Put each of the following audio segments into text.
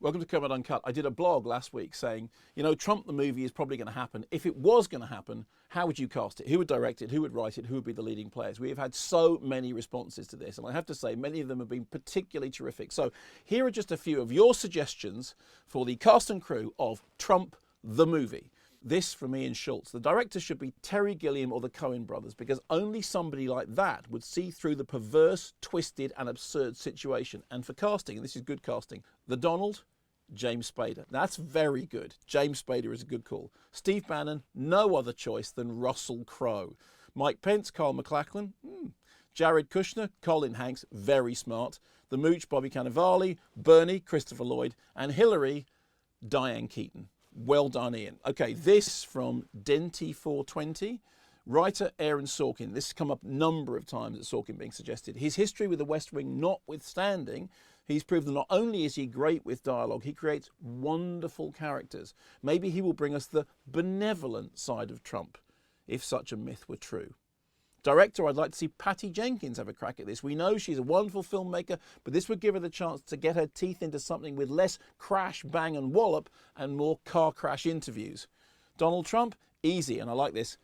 Welcome to Kermode Uncut. I did a blog last week saying, Trump the movie is probably going to happen. If it was going to happen, how would you cast it? Who would direct it? Who would write it? Who would be the leading players? We have had so many responses to this, and I have to say many of them have been particularly terrific. So here are just a few of your suggestions for the cast and crew of Trump the movie. This from Ian Schultz. The director should be Terry Gilliam or the Coen brothers, because only somebody like that would see through the perverse, twisted and absurd situation. And for casting, and this is good casting, the Donald, James Spader. That's very good. James Spader is a good call. Steve Bannon, no other choice than Russell Crowe. Mike Pence, Carl McLachlan. Jared Kushner, Colin Hanks, very smart. The Mooch, Bobby Cannavale. Bernie, Christopher Lloyd. And Hillary, Diane Keaton. Well done, Ian. Okay, this from Denty420. Writer Aaron Sorkin. This has come up a number of times at Sorkin being suggested. His history with the West Wing notwithstanding, he's proved that not only is he great with dialogue, he creates wonderful characters. Maybe he will bring us the benevolent side of Trump, if such a myth were true. Director, I'd like to see Patty Jenkins have a crack at this. We know she's a wonderful filmmaker, but this would give her the chance to get her teeth into something with less crash, bang and wallop and more car crash interviews. Donald Trump, easy, and I like this.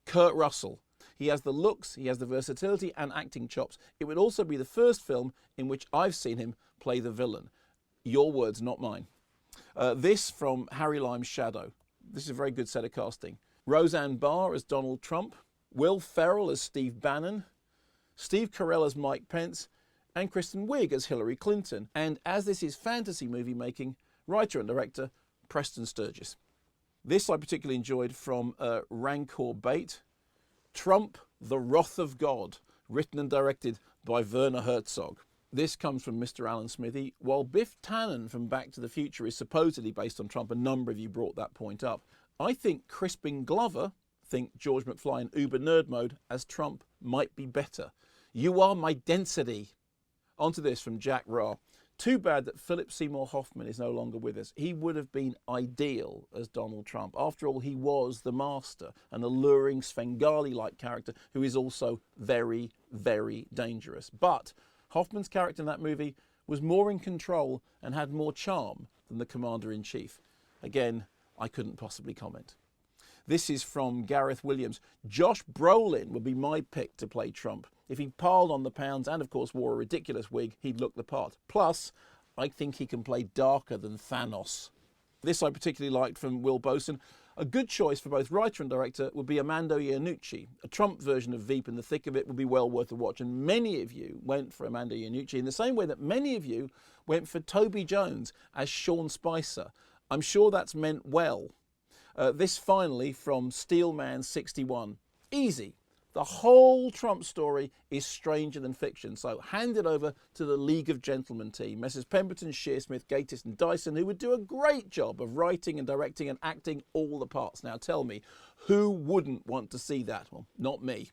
Kurt Russell. He has the looks, he has the versatility and acting chops. It would also be the first film in which I've seen him play the villain. Your words, not mine. This from Harry Lime's Shadow. This is a very good set of casting. Roseanne Barr as Donald Trump. Will Ferrell as Steve Bannon, Steve Carell as Mike Pence, and Kristen Wiig as Hillary Clinton. And as this is fantasy movie making, writer and director Preston Sturges. This I particularly enjoyed from Rancor Bait. Trump, the Wrath of God, written and directed by Werner Herzog. This comes from Mr. Alan Smithy. While Biff Tannen from Back to the Future is supposedly based on Trump, a number of you brought that point up, I think Crispin Glover, think George McFly in Uber Nerd Mode, as Trump might be better. You are my density. Onto this from Jack Ra. Too bad that Philip Seymour Hoffman is no longer with us. He would have been ideal as Donald Trump. After all, he was the master, an alluring Svengali-like character who is also very, very dangerous. But Hoffman's character in that movie was more in control and had more charm than the Commander-in-Chief. Again, I couldn't possibly comment. This is from Gareth Williams. Josh Brolin would be my pick to play Trump. If he piled on the pounds and, of course, wore a ridiculous wig, he'd look the part. Plus, I think he can play darker than Thanos. This I particularly liked from Will Boson. A good choice for both writer and director would be Armando Iannucci. A Trump version of Veep in the thick of it would be well worth a watch. And many of you went for Armando Iannucci in the same way that many of you went for Toby Jones as Sean Spicer. I'm sure that's meant well. This finally from Steelman61. Easy. The whole Trump story is stranger than fiction. So hand it over to the League of Gentlemen team, Messrs. Pemberton, Shearsmith, Gatiss and Dyson, who would do a great job of writing and directing and acting all the parts. Now tell me, who wouldn't want to see that? Well, not me.